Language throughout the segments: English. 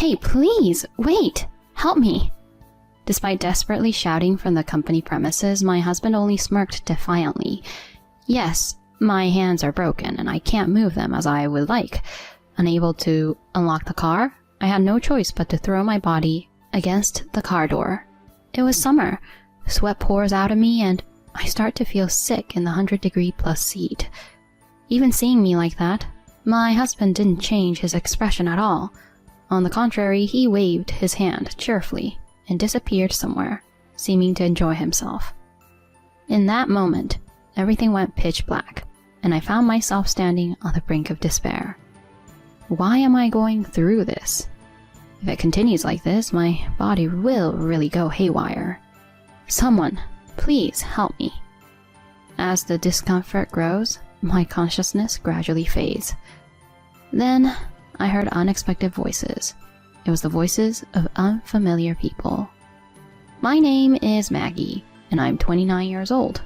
Hey, please, wait! Help me! Despite desperately shouting from the company premises, my husband only smirked defiantly. Yes, my hands are broken and I can't move them as I would like. Unable to unlock the car, I had no choice but to throw my body against the car door. It was summer. Sweat pours out of me and I start to feel sick in the 100-degree-plus seat. Even seeing me like that, my husband didn't change his expression at all. On the contrary, he waved his hand cheerfully and disappeared somewhere, seeming to enjoy himself. In that moment, everything went pitch black, and I found myself standing on the brink of despair. Why am I going through this? If it continues like this, my body will really go haywire. Someone, please help me. As the discomfort grows, my consciousness gradually fades. Then, I heard unexpected voices. It was the voices of unfamiliar people. My name is Maggie, and I'm 29 years old.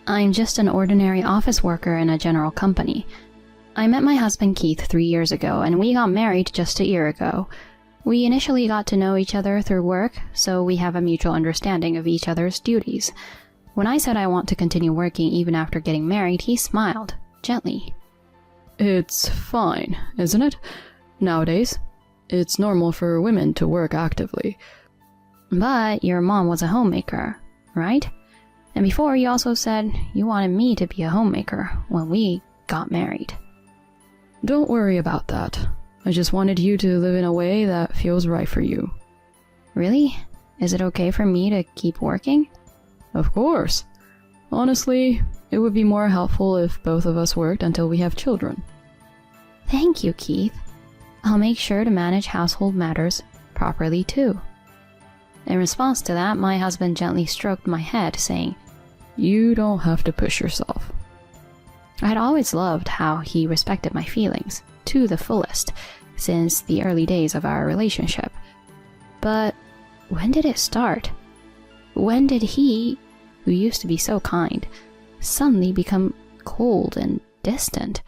I'm just an ordinary office worker in a general company. I met my husband Keith 3 years ago, and we got married just a year ago. We initially got to know each other through work, so we have a mutual understanding of each other's duties. When I said I want to continue working even after getting married, he smiled, gently. It's fine, isn't it? Nowadays, it's normal for women to work actively. But your mom was a homemaker, right? And before you also said you wanted me to be a homemaker when we got married. Don't worry about that. I just wanted you to live in a way that feels right for you. Really? Is it okay for me to keep working? Of course. Honestly, it would be more helpful if both of us worked until we have children. Thank you, Keith. I'll make sure to manage household matters properly too. In response to that, my husband gently stroked my head, saying, You don't have to push yourself. I had always loved how he respected my feelings, to the fullest, since the early days of our relationship. But when did it start? When did he, who used to be so kind, suddenly become cold and distant?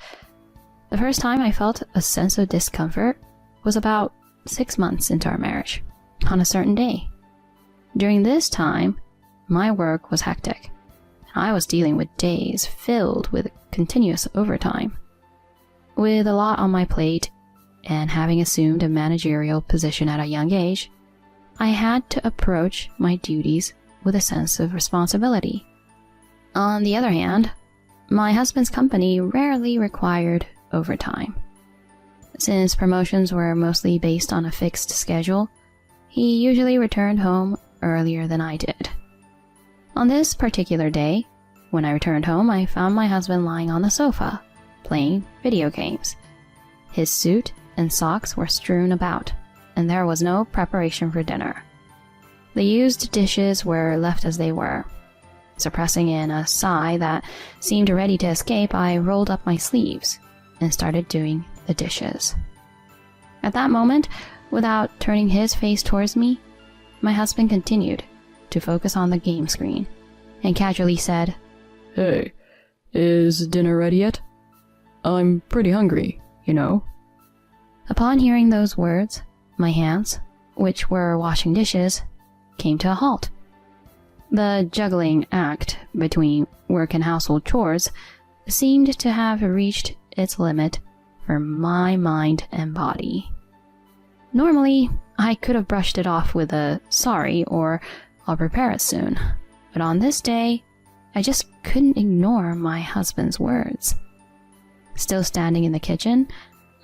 The first time I felt a sense of discomfort was about 6 months into our marriage, on a certain day. During this time, my work was hectic. I was dealing with days filled with continuous overtime. With a lot on my plate, and having assumed a managerial position at a young age, I had to approach my duties with a sense of responsibility. On the other hand, my husband's company rarely required overtime. Since promotions were mostly based on a fixed schedule, he usually returned home earlier than I did. On this particular day, when I returned home, I found my husband lying on the sofa, playing video games. His suit and socks were strewn about, and there was no preparation for dinner. The used dishes were left as they were. Suppressing in a sigh that seemed ready to escape, I rolled up my sleeves and started doing the dishes. At that moment, without turning his face towards me, my husband continued to focus on the game screen and casually said, Hey, is dinner ready yet? I'm pretty hungry, you know. Upon hearing those words, my hands, which were washing dishes, came to a halt. The juggling act between work and household chores seemed to have reached its limit for my mind and body. Normally, I could have brushed it off with a sorry or I'll prepare it soon, but on this day, I just couldn't ignore my husband's words. Still standing in the kitchen,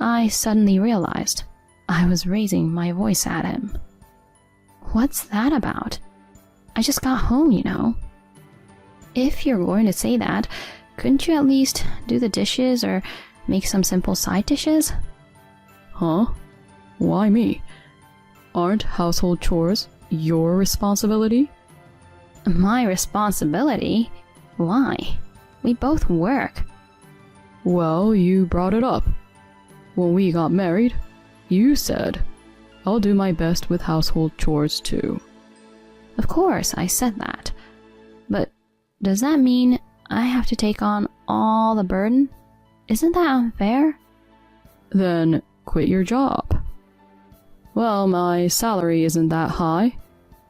I suddenly realized I was raising my voice at him. What's that about? I just got home, you know. If you're going to say that, couldn't you at least do the dishes or make some simple side dishes? Huh? Why me? Aren't household chores your responsibility? My responsibility? Why? We both work. Well, you brought it up. When we got married, you said, I'll do my best with household chores too. Of course, I said that. But does that mean I have to take on all the burden? Isn't that unfair? Then quit your job. Well, my salary isn't that high,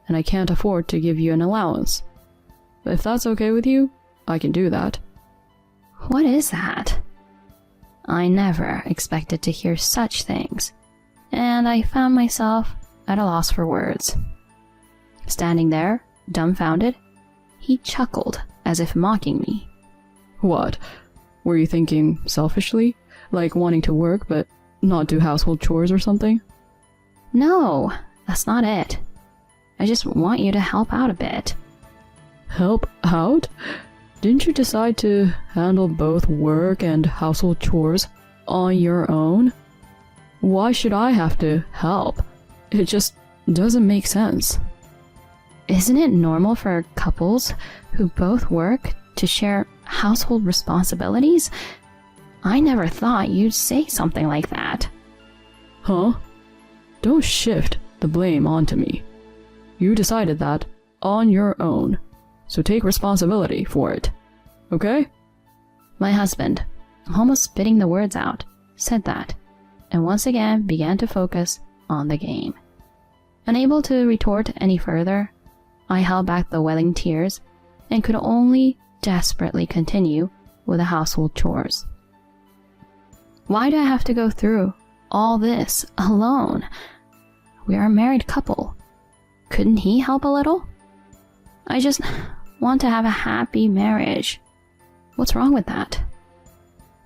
and I can't afford to give you an allowance. But if that's okay with you, I can do that. What is that? I never expected to hear such things, and I found myself at a loss for words. Standing there, dumbfounded, he chuckled as if mocking me. What? Were you thinking selfishly? Like wanting to work but not do household chores or something? No, that's not it. I just want you to help out a bit. Help out? Didn't you decide to handle both work and household chores on your own? Why should I have to help? It just doesn't make sense. Isn't it normal for couples who both work to share household responsibilities? I never thought you'd say something like that. Huh? Don't shift the blame onto me. You decided that on your own, so take responsibility for it. Okay? My husband, almost spitting the words out, said that, and once again began to focus on the game. Unable to retort any further, I held back the welling tears and could only desperately continue with the household chores. Why do I have to go through all this alone? We are a married couple. Couldn't he help a little? I just want to have a happy marriage. What's wrong with that?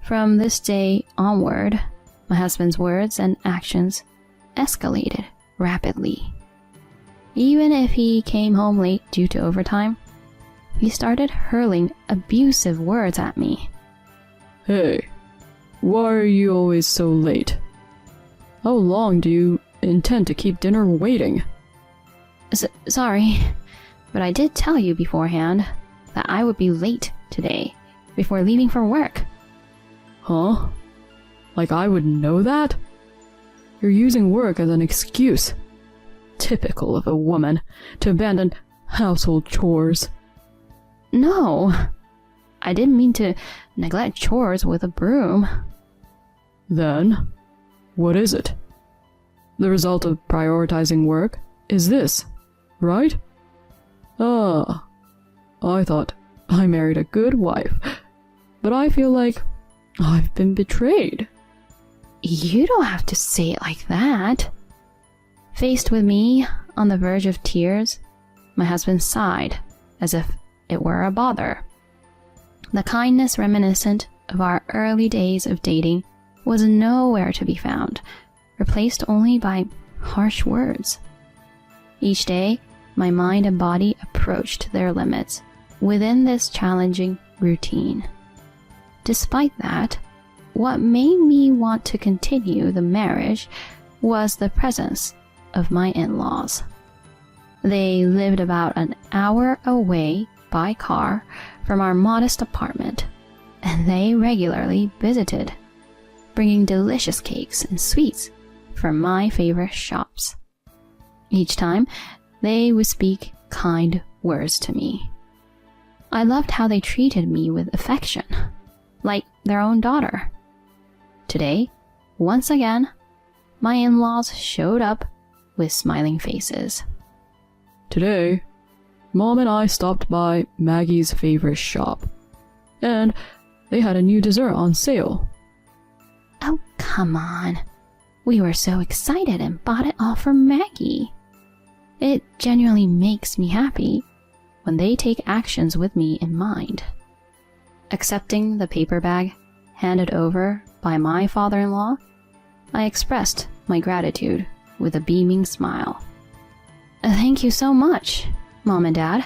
From this day onward, my husband's words and actions escalated rapidly. Even if he came home late due to overtime, he started hurling abusive words at me. Hey, why are you always so late? How long do you intend to keep dinner waiting? Sorry, but I did tell you beforehand that I would be late today before leaving for work. Huh? Like I would know that? You're using work as an excuse. Typical of a woman to abandon household chores. No, I didn't mean to neglect chores with a broom. Then, what is it? The result of prioritizing work is this, right? Ah, I thought I married a good wife, but I feel like I've been betrayed. You don't have to say it like that. Faced with me on the verge of tears, my husband sighed as if it were a bother. The kindness reminiscent of our early days of dating was nowhere to be found, replaced only by harsh words. Each day, my mind and body approached their limits within this challenging routine. Despite that, what made me want to continue the marriage was the presence of my in-laws. They lived about an hour away by car from our modest apartment, and they regularly visited, bringing delicious cakes and sweets from my favorite shops. Each time, they would speak kind words to me. I loved how they treated me with affection, like their own daughter. Today, once again, my in-laws showed up with smiling faces. Today, Mom and I stopped by Maggie's favorite shop, and they had a new dessert on sale. Oh, come on. We were so excited and bought it all for Maggie. It genuinely makes me happy when they take actions with me in mind. Accepting the paper bag handed over by my father-in-law, I expressed my gratitude with a beaming smile. Thank you so much, Mom and Dad.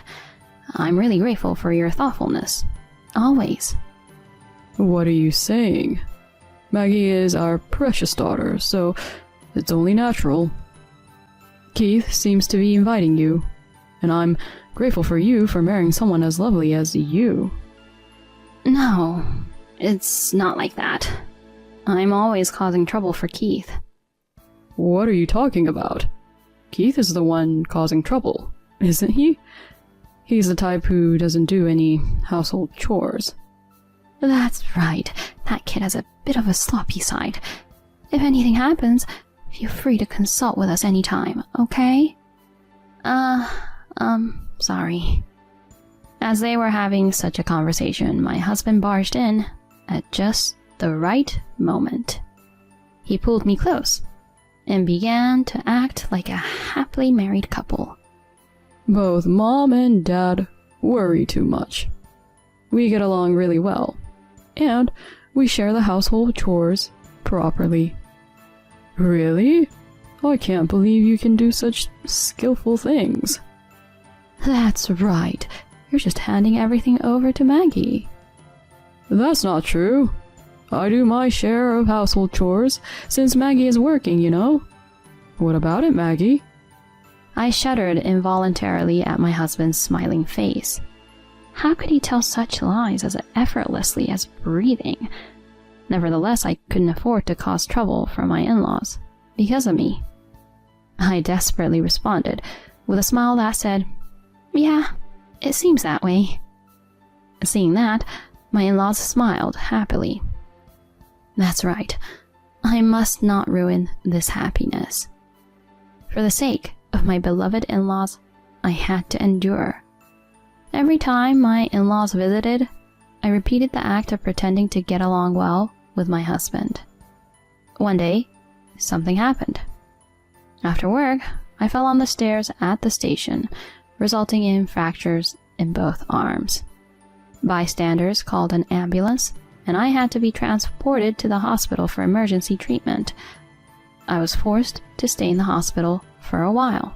I'm really grateful for your thoughtfulness. Always. What are you saying? Maggie is our precious daughter, so it's only natural. Keith seems to be inviting you, and I'm grateful for you for marrying someone as lovely as you. No, it's not like that. I'm always causing trouble for Keith. What are you talking about? Keith is the one causing trouble, isn't he? He's the type who doesn't do any household chores. That's right. That kid has a bit of a sloppy side. If anything happens, Feel free to consult with us anytime, okay? Sorry. As they were having such a conversation, my husband barged in at just the right moment. He pulled me close and began to act like a happily married couple. Both Mom and Dad worry too much. We get along really well, and we share the household chores properly. Really? I can't believe you can do such skillful things. That's right. You're just handing everything over to Maggie. That's not true. I do my share of household chores since Maggie is working, you know. What about it, Maggie? I shuddered involuntarily at my husband's smiling face. How could he tell such lies as effortlessly as breathing? Nevertheless, I couldn't afford to cause trouble for my in-laws because of me. I desperately responded with a smile that said, "Yeah, it seems that way." Seeing that, my in-laws smiled happily. That's right. I must not ruin this happiness. For the sake of my beloved in-laws, I had to endure. Every time my in-laws visited, I repeated the act of pretending to get along well with my husband. One day, something happened. After work, I fell on the stairs at the station, resulting in fractures in both arms. Bystanders called an ambulance, and I had to be transported to the hospital for emergency treatment. I was forced to stay in the hospital for a while.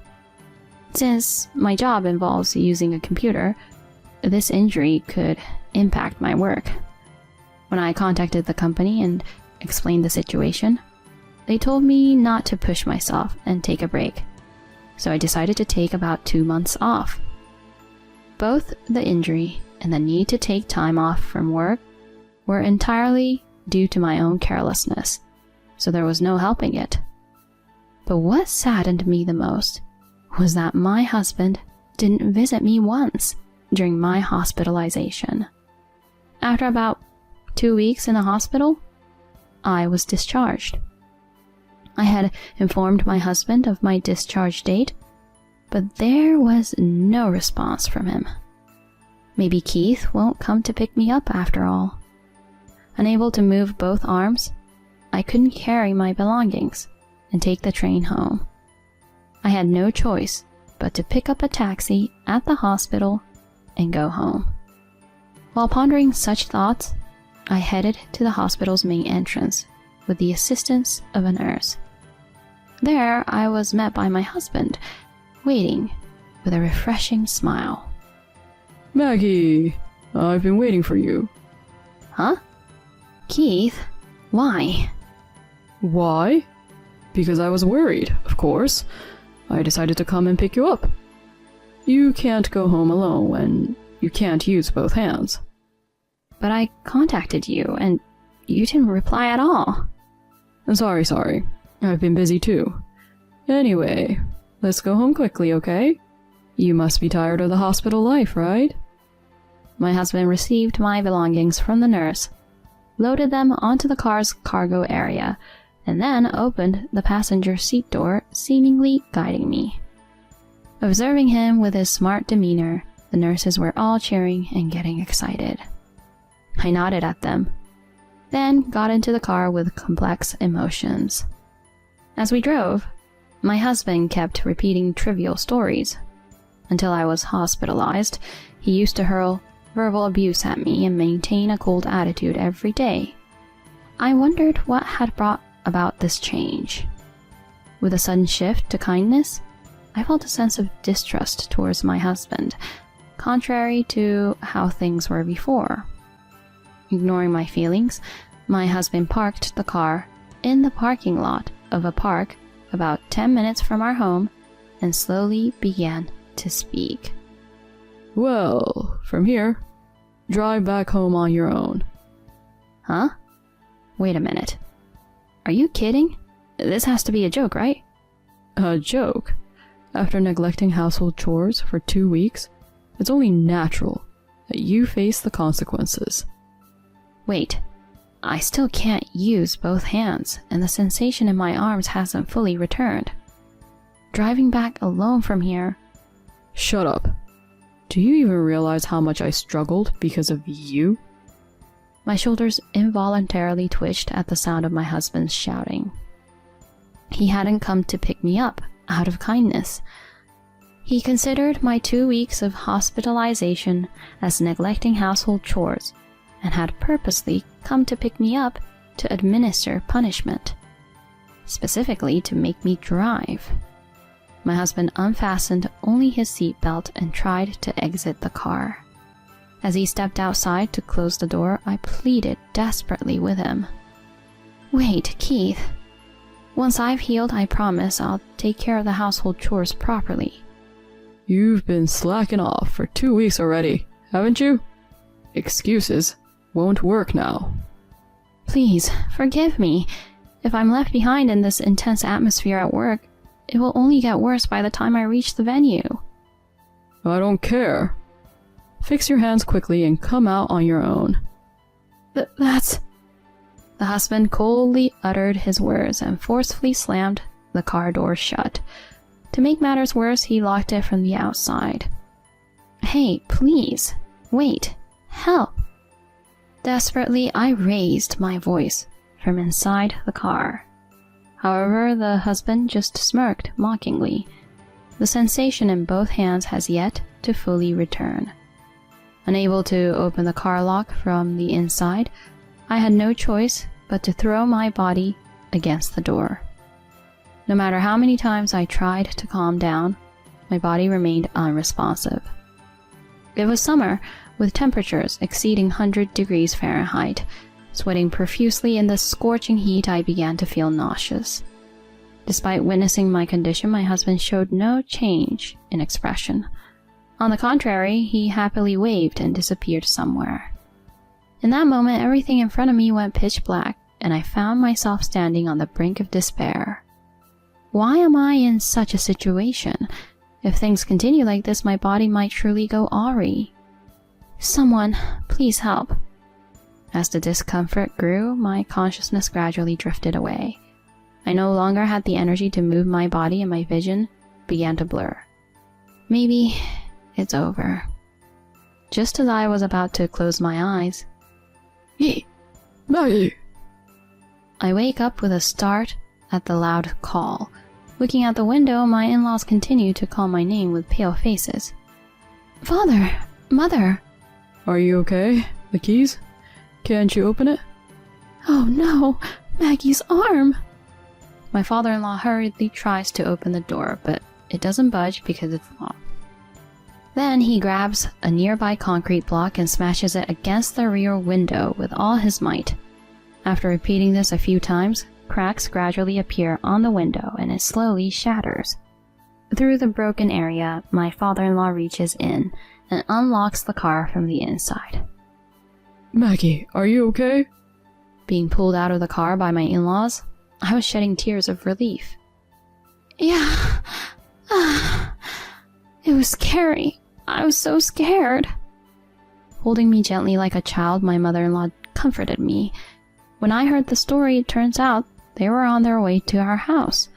Since my job involves using a computer, this injury could impact my work. When I contacted the company and explained the situation, they told me not to push myself and take a break, so I decided to take about 2 months off. Both the injury and the need to take time off from work were entirely due to my own carelessness, so there was no helping it. But what saddened me the most was that my husband didn't visit me once during my hospitalization. After about 2 weeks in the hospital, I was discharged. I had informed my husband of my discharge date, but there was no response from him. Maybe Keith won't come to pick me up after all. Unable to move both arms, I couldn't carry my belongings and take the train home. I had no choice but to pick up a taxi at the hospital and go home. While pondering such thoughts, I headed to the hospital's main entrance with the assistance of a nurse. There, I was met by my husband, waiting with a refreshing smile. Maggie, I've been waiting for you. Huh? Keith, why? Why? Because I was worried, of course. I decided to come and pick you up. You can't go home alone when you can't use both hands. But I contacted you, and you didn't reply at all. Sorry. I've been busy too. Anyway, let's go home quickly, okay? You must be tired of the hospital life, right? My husband received my belongings from the nurse, loaded them onto the car's cargo area, and then opened the passenger seat door, seemingly guiding me. Observing him with his smart demeanor, the nurses were all cheering and getting excited. I nodded at them, then got into the car with complex emotions. As we drove, my husband kept repeating trivial stories. Until I was hospitalized, he used to hurl verbal abuse at me and maintain a cold attitude every day. I wondered what had brought about this change. With a sudden shift to kindness, I felt a sense of distrust towards my husband, contrary to how things were before. Ignoring my feelings, my husband parked the car in the parking lot of a park about 10 minutes from our home and slowly began to speak. Well, from here, drive back home on your own. Huh? Wait a minute. Are you kidding? This has to be a joke, right? A joke? After neglecting household chores for 2 weeks, it's only natural that you face the consequences. Wait, I still can't use both hands, and the sensation in my arms hasn't fully returned. Driving back alone from here... Shut up. Do you even realize how much I struggled because of you? My shoulders involuntarily twitched at the sound of my husband's shouting. He hadn't come to pick me up out of kindness. He considered my 2 weeks of hospitalization as neglecting household chores and had purposely come to pick me up to administer punishment, specifically to make me drive. My husband unfastened only his seatbelt and tried to exit the car. As he stepped outside to close the door, I pleaded desperately with him. Wait, Keith. Once I've healed, I promise I'll take care of the household chores properly. You've been slacking off for 2 weeks already, haven't you? Excuses won't work now. Please, forgive me. If I'm left behind in this intense atmosphere at work, it will only get worse by the time I reach the venue. I don't care. Fix your hands quickly and come out on your own. That's... The husband coldly uttered his words and forcefully slammed the car door shut. To make matters worse, he locked it from the outside. Hey, please. Wait. Help. Desperately, I raised my voice from inside the car. However, the husband just smirked mockingly. The sensation in both hands has yet to fully return. Unable to open the car lock from the inside, I had no choice but to throw my body against the door. No matter how many times I tried to calm down, my body remained unresponsive. It was summer, with temperatures exceeding 100 degrees Fahrenheit. Sweating profusely in the scorching heat, I began to feel nauseous. Despite witnessing my condition, my husband showed no change in expression. On the contrary, he happily waved and disappeared somewhere. In that moment, everything in front of me went pitch black, and I found myself standing on the brink of despair. Why am I in such a situation? If things continue like this, my body might truly go awry. Someone, please help. As the discomfort grew, my consciousness gradually drifted away. I no longer had the energy to move my body, and my vision began to blur. Maybe it's over. Just as I was about to close my eyes, Maggie! I wake up with a start at the loud call. Looking out the window, my in-laws continue to call my name with pale faces. Father! Mother! Are you okay? The keys? Can't you open it? Oh no! Maggie's arm! My father-in-law hurriedly tries to open the door, but it doesn't budge because it's locked. Then he grabs a nearby concrete block and smashes it against the rear window with all his might. After repeating this a few times, cracks gradually appear on the window and it slowly shatters. Through the broken area, my father-in-law reaches in and unlocks the car from the inside. Maggie, are you okay? Being pulled out of the car by my in-laws, I was shedding tears of relief. Yeah. It was scary. I was so scared. Holding me gently like a child, my mother-in-law comforted me. When I heard the story, it turns out they were on their way to our house.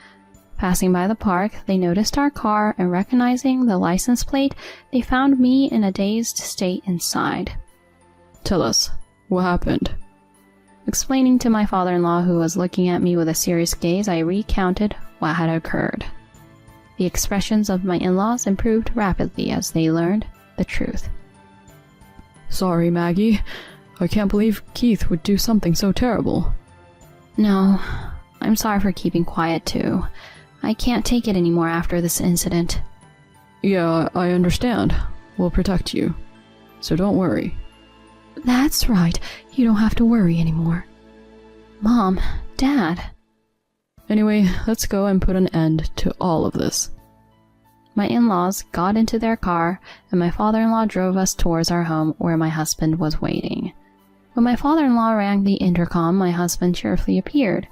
Passing by the park, they noticed our car, and recognizing the license plate, they found me in a dazed state inside. Tell us, what happened? Explaining to my father-in-law, who was looking at me with a serious gaze, I recounted what had occurred. The expressions of my in-laws improved rapidly as they learned the truth. Sorry, Maggie. I can't believe Keith would do something so terrible. No, I'm sorry for keeping quiet too. I can't take it anymore after this incident. Yeah, I understand. We'll protect you. So don't worry. That's right. You don't have to worry anymore. Mom, Dad. Anyway, let's go and put an end to all of this. My in-laws got into their car, and my father-in-law drove us towards our home where my husband was waiting. When my father-in-law rang the intercom, my husband cheerfully appeared.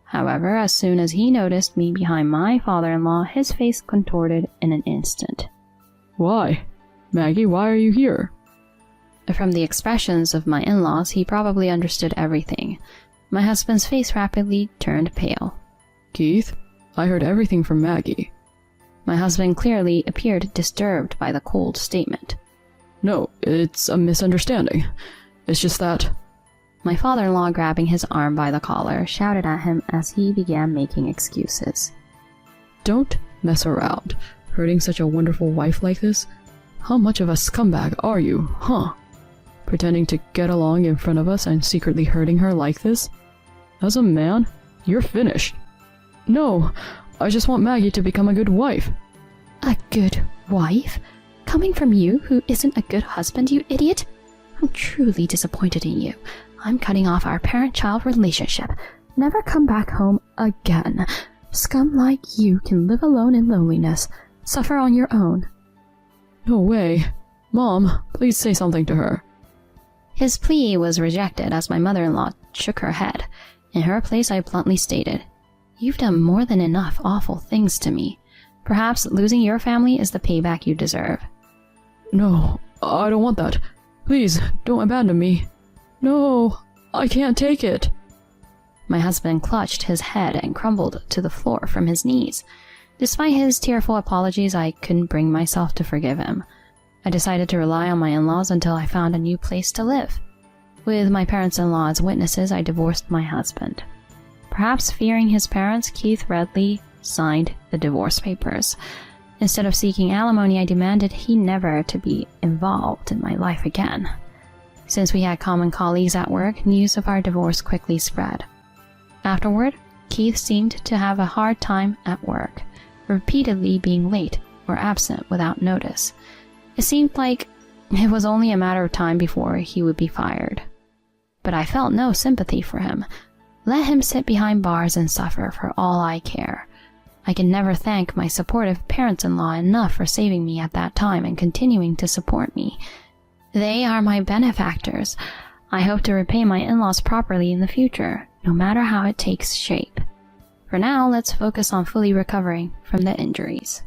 However, as soon as he noticed me behind my father-in-law, his face contorted in an instant. Why? Maggie, why are you here? From the expressions of my in-laws, he probably understood everything. My husband's face rapidly turned pale. Keith, I heard everything from Maggie. My husband clearly appeared disturbed by the cold statement. No, it's a misunderstanding. It's just that... My father-in-law, grabbing his arm by the collar, shouted at him as he began making excuses. Don't mess around. Hurting such a wonderful wife like this? How much of a scumbag are you, huh? Pretending to get along in front of us and secretly hurting her like this? As a man, you're finished. No, I just want Maggie to become a good wife. A good wife? Coming from you, who isn't a good husband, you idiot? I'm truly disappointed in you. I'm cutting off our parent-child relationship. Never come back home again. Scum like you can live alone in loneliness. Suffer on your own. No way. Mom, please say something to her. His plea was rejected as my mother-in-law shook her head. In her place, I bluntly stated, "You've done more than enough awful things to me. Perhaps losing your family is the payback you deserve." No, I don't want that. Please, don't abandon me. No, I can't take it. My husband clutched his head and crumbled to the floor from his knees. Despite his tearful apologies, I couldn't bring myself to forgive him. I decided to rely on my in-laws until I found a new place to live. With my parents-in-law as witnesses, I divorced my husband. Perhaps fearing his parents, Keith readily signed the divorce papers. Instead of seeking alimony, I demanded he never to be involved in my life again. Since we had common colleagues at work, news of our divorce quickly spread. Afterward, Keith seemed to have a hard time at work, repeatedly being late or absent without notice. It seemed like it was only a matter of time before he would be fired. But I felt no sympathy for him. Let him sit behind bars and suffer for all I care. I can never thank my supportive parents-in-law enough for saving me at that time and continuing to support me. They are my benefactors. I hope to repay my in-laws properly in the future, no matter how it takes shape. For now, let's focus on fully recovering from the injuries.